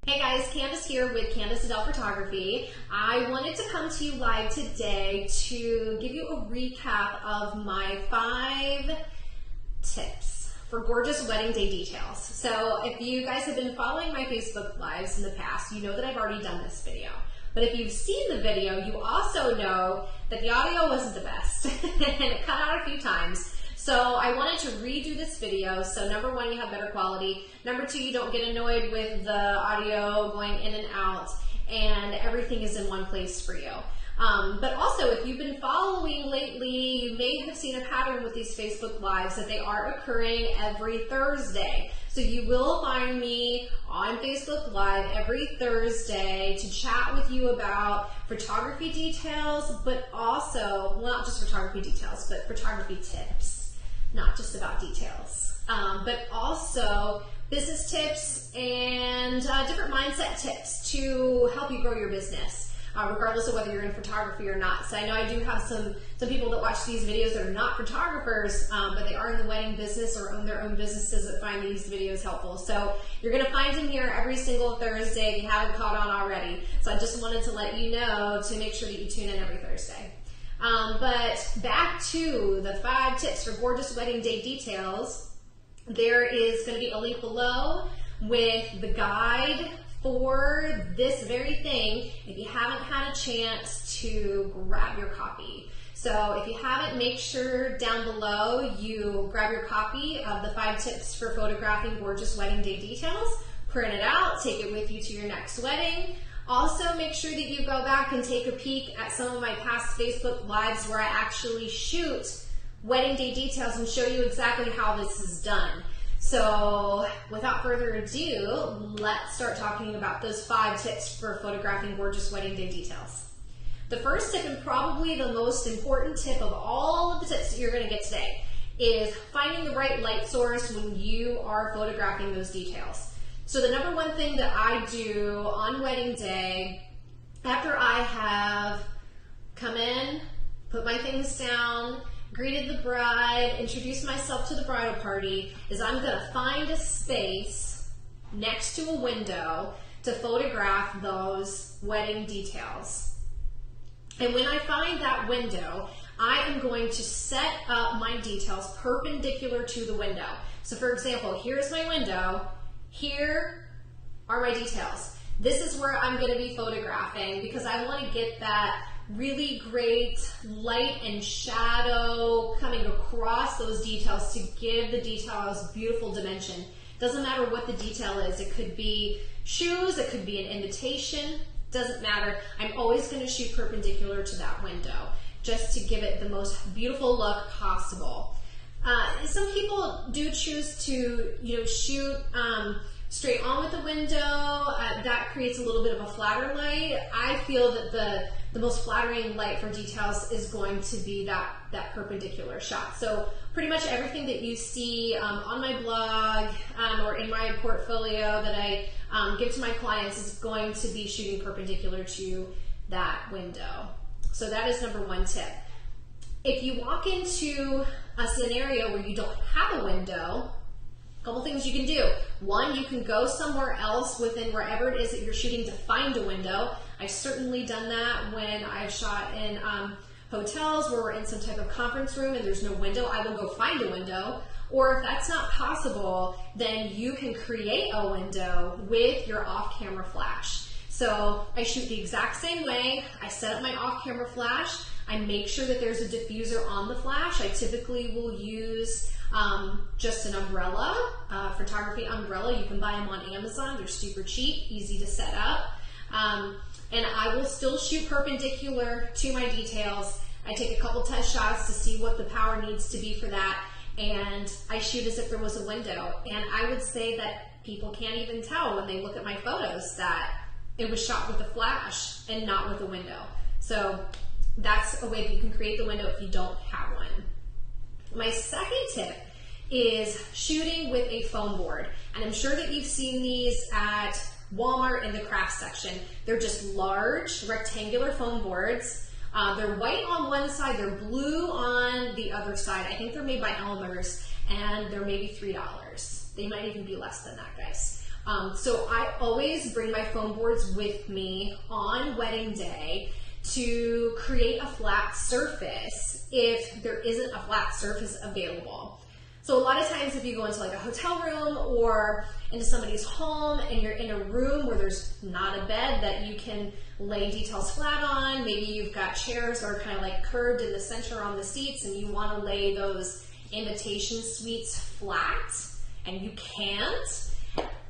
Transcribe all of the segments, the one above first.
Hey guys, Candice here with Candice Adelle Photography. I wanted to come to you live today to give you a recap of my 5 tips for gorgeous wedding day details. So if you guys have been following my Facebook Lives in the past, you know that I've already done this video. But if you've seen the video, you also know that the audio wasn't the best and it cut out a few times. So I wanted to redo this video. So number 1, you have better quality. Number 2, you don't get annoyed with the audio going in and out, and everything is in one place for you. But also, if you've been following lately, you may have seen a pattern with these Facebook Lives that they are occurring every Thursday. So you will find me on Facebook Live every Thursday to chat with you about photography details, but also, well, not just photography details, but photography tips. Not just about details, but also business tips and different mindset tips to help you grow your business, regardless of whether you're in photography or not. So I know I do have some people that watch these videos that are not photographers, but they are in the wedding business or own their own businesses that find these videos helpful. So you're going to find them here every single Thursday if you haven't caught on already. So I just wanted to let you know to make sure that you tune in every Thursday. But back to the 5 tips for gorgeous wedding day details. There is going to be a link below with the guide for this very thing if you haven't had a chance to grab your copy. So if you haven't, make sure down below you grab your copy of the 5 tips for photographing gorgeous wedding day details, print it out, take it with you to your next wedding. Also, make sure that you go back and take a peek at some of my past Facebook Lives where I actually shoot wedding day details and show you exactly how this is done. So, without further ado, let's start talking about those 5 tips for photographing gorgeous wedding day details. The first tip, and probably the most important tip of all of the tips that you're going to get today, is finding the right light source when you are photographing those details. So the number 1 thing that I do on wedding day, after I have come in, put my things down, greeted the bride, introduced myself to the bridal party, is I'm going to find a space next to a window to photograph those wedding details. And when I find that window, I am going to set up my details perpendicular to the window. So for example, here's my window. Here are my details. This is where I'm going to be photographing because I want to get that really great light and shadow coming across those details to give the details beautiful dimension. Doesn't matter what the detail is. It could be shoes, it could be an invitation, doesn't matter. I'm always going to shoot perpendicular to that window just to give it the most beautiful look possible. Some people do choose to, shoot straight on with the window. That creates a little bit of a flatter light. I feel that the most flattering light for details is going to be that perpendicular shot. So pretty much everything that you see on my blog or in my portfolio that I give to my clients is going to be shooting perpendicular to that window. So that is number 1 tip. If you walk into a scenario where you don't have a window, a couple things you can do. 1, you can go somewhere else within wherever it is that you're shooting to find a window. I've certainly done that when I've shot in hotels where we're in some type of conference room and there's no window. I will go find a window. Or if that's not possible, then you can create a window with your off-camera flash. So I shoot the exact same way. I set up my off-camera flash. I make sure that there's a diffuser on the flash. I typically will use just an umbrella, photography umbrella. You can buy them on Amazon. They're super cheap, easy to set up. And I will still shoot perpendicular to my details. I take a couple test shots to see what the power needs to be for that. And I shoot as if there was a window. And I would say that people can't even tell when they look at my photos that it was shot with a flash and not with a window. So that's a way that you can create the window if you don't have one. My second tip is shooting with a foam board. And I'm sure that you've seen these at Walmart in the craft section. They're just large rectangular foam boards. They're white on one side, they're blue on the other side. I think they're made by Elmer's and they're maybe $3. They might even be less than that, guys. So I always bring my foam boards with me on wedding day to create a flat surface if there isn't a flat surface available. So a lot of times if you go into like a hotel room or into somebody's home and you're in a room where there's not a bed that you can lay details flat on, maybe you've got chairs that are kind of like curved in the center on the seats and you want to lay those invitation suites flat and you can't,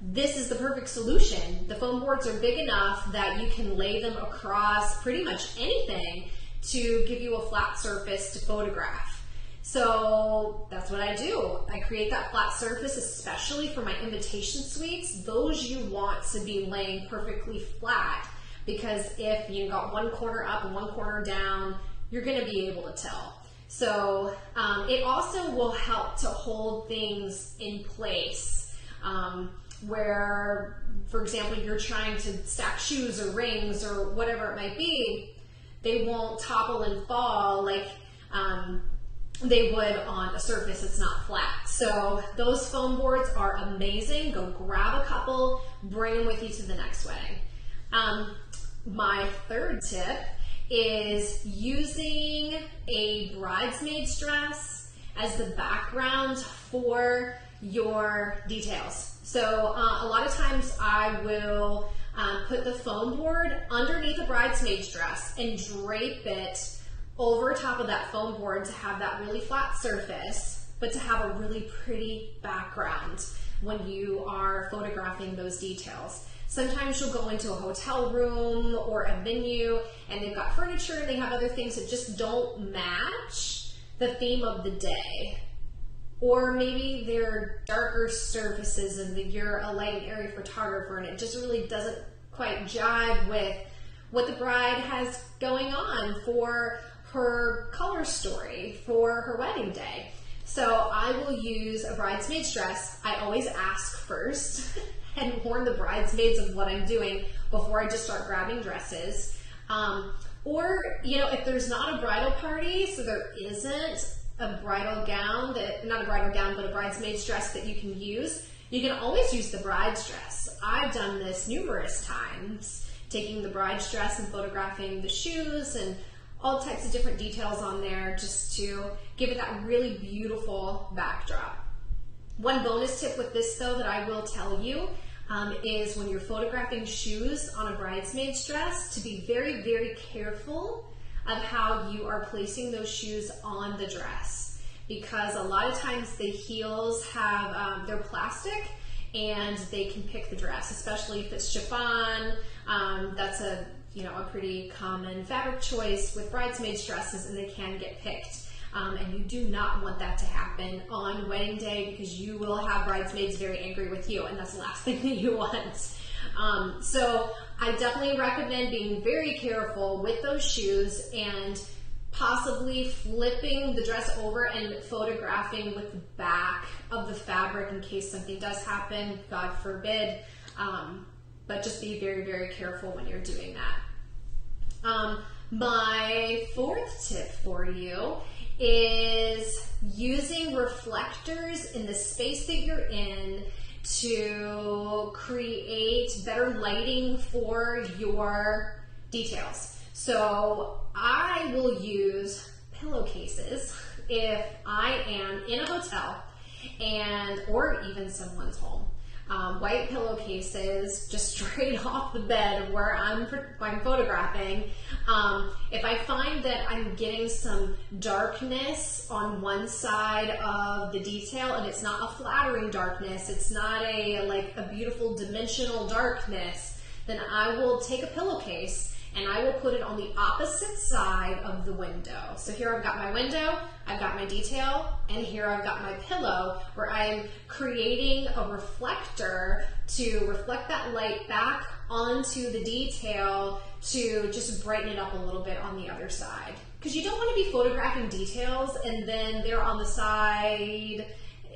this is the perfect solution. The foam boards are big enough that you can lay them across pretty much anything to give you a flat surface to photograph. So that's what I do. I create that flat surface, especially for my invitation suites. Those you want to be laying perfectly flat, because if you got one corner up and one corner down, you're going to be able to tell. So it also will help to hold things in place. Where, for example, you're trying to stack shoes or rings or whatever it might be, they won't topple and fall like they would on a surface that's not flat. So those foam boards are amazing. Go grab a couple, bring them with you to the next wedding. My third tip is using a bridesmaid's dress as the background for your details. So a lot of times I will put the foam board underneath a bridesmaid's dress and drape it over top of that foam board to have that really flat surface, but to have a really pretty background when you are photographing those details. Sometimes you'll go into a hotel room or a venue and they've got furniture and they have other things that just don't match the theme of the day. Or maybe they're darker surfaces and you're a light and airy photographer and it just really doesn't quite jive with what the bride has going on for her color story for her wedding day. So I will use a bridesmaid's dress. I always ask first and warn the bridesmaids of what I'm doing before I just start grabbing dresses. Or, you know, if there's not a bridal party, so there isn't a bridal gown, not a bridal gown, but a bridesmaid's dress that you can use, you can always use the bride's dress. I've done this numerous times, taking the bride's dress and photographing the shoes and all types of different details on there just to give it that really beautiful backdrop. One bonus tip with this though that I will tell you is when you're photographing shoes on a bridesmaid's dress to be very, very careful of how you are placing those shoes on the dress, because a lot of times the heels have, they're plastic and they can pick the dress, especially if it's chiffon. That's a pretty common fabric choice with bridesmaids dresses, and they can get picked. And you do not want that to happen on wedding day, because you will have bridesmaids very angry with you, and that's the last thing that you want. So I definitely recommend being very careful with those shoes and possibly flipping the dress over and photographing with the back of the fabric in case something does happen, God forbid. But just be very, very careful when you're doing that. My fourth tip for you is using reflectors in the space that you're in to create better lighting for your details. So I will use pillowcases if I am in a hotel or even someone's home. White pillowcases just straight off the bed of where I'm photographing. If I find that I'm getting some darkness on one side of the detail and it's not a flattering darkness, it's not a beautiful dimensional darkness, then I will take a pillowcase and I will put it on the opposite side of the window. So here I've got my window, I've got my detail, and here I've got my pillow, where I'm creating a reflector to reflect that light back onto the detail to just brighten it up a little bit on the other side. Because you don't want to be photographing details and then they're on the side,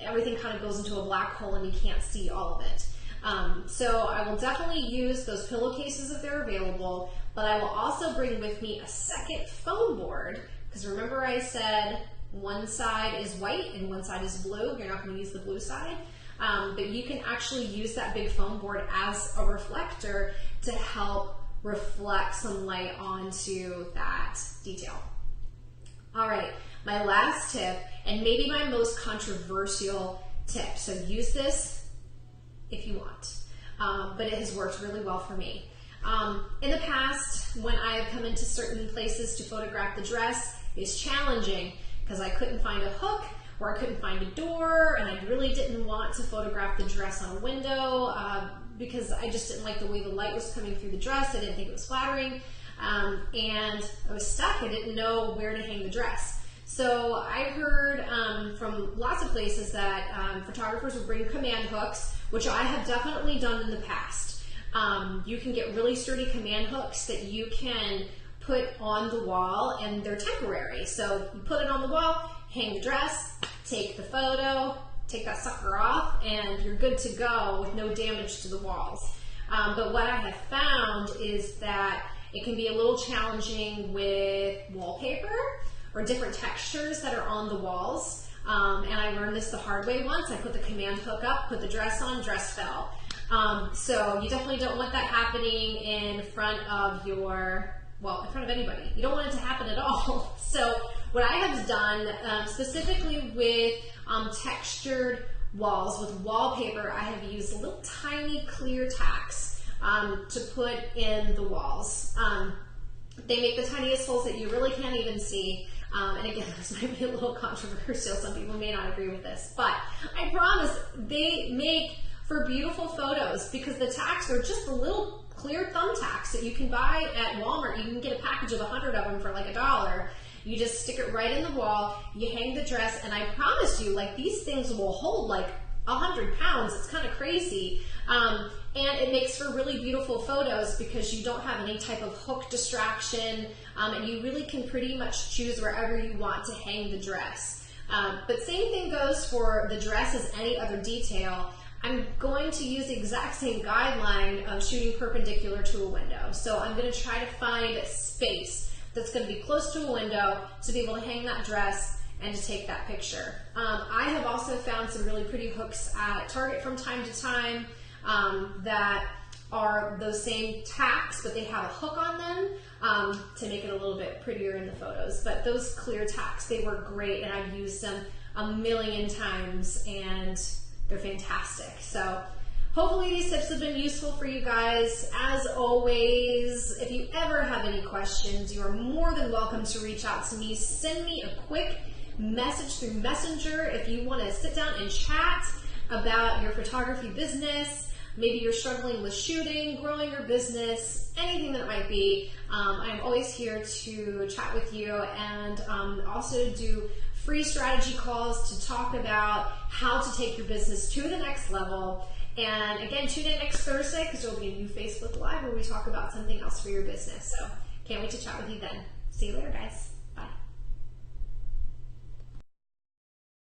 everything kind of goes into a black hole and you can't see all of it. So I will definitely use those pillowcases if they're available, but I will also bring with me a second foam board, because remember I said one side is white and one side is blue. You're not going to use the blue side. but you can actually use that big foam board as a reflector to help reflect some light onto that detail. All right, my last tip, and maybe my most controversial tip, so use this if you want, but it has worked really well for me. In the past, when I have come into certain places to photograph the dress, it's challenging because I couldn't find a hook or I couldn't find a door, and I really didn't want to photograph the dress on a window because I just didn't like the way the light was coming through the dress. I didn't think it was flattering, and I was stuck. I didn't know where to hang the dress. So I heard from lots of places that photographers would bring command hooks, which I have definitely done in the past. You can get really sturdy command hooks that you can put on the wall, and they're temporary. So you put it on the wall, hang the dress, take the photo, take that sucker off, and you're good to go with no damage to the walls. But what I have found is that it can be a little challenging with wallpaper or different textures that are on the walls. And I learned this the hard way once. I put the command hook up, put the dress on, dress fell. So you definitely don't want that happening in front of your, well, in front of anybody. You don't want it to happen at all. So what I have done, specifically with textured walls, with wallpaper, I have used little tiny clear tacks to put in the walls. They make the tiniest holes that you really can't even see. And again, this might be a little controversial. Some people may not agree with this, but I promise they make for beautiful photos because the tacks are just the little clear thumbtacks that you can buy at Walmart. You can get a package of 100 of them for like $1. You just stick it right in the wall, you hang the dress, and I promise you, like, these things will hold like 100 pounds. It's kind of crazy. And it makes for really beautiful photos because you don't have any type of hook distraction, and you really can pretty much choose wherever you want to hang the dress. But same thing goes for the dress as any other detail. I'm going to use the exact same guideline of shooting perpendicular to a window. So I'm going to try to find space that's going to be close to a window to be able to hang that dress and to take that picture. I have also found some really pretty hooks at Target from time to time that are those same tacks, but they have a hook on them to make it a little bit prettier in the photos. But those clear tacks, they work great, and I've used them a million times, and they're fantastic. So hopefully these tips have been useful for you guys. As always, if you ever have any questions, you are more than welcome to reach out to me. Send me a quick message through Messenger if you want to sit down and chat about your photography business. Maybe you're struggling with shooting, growing your business, anything that it might be. I'm always here to chat with you, and also do free strategy calls to talk about how to take your business to the next level. And again, tune in next Thursday because there will be a new Facebook Live where we talk about something else for your business. So can't wait to chat with you then. See you later, guys.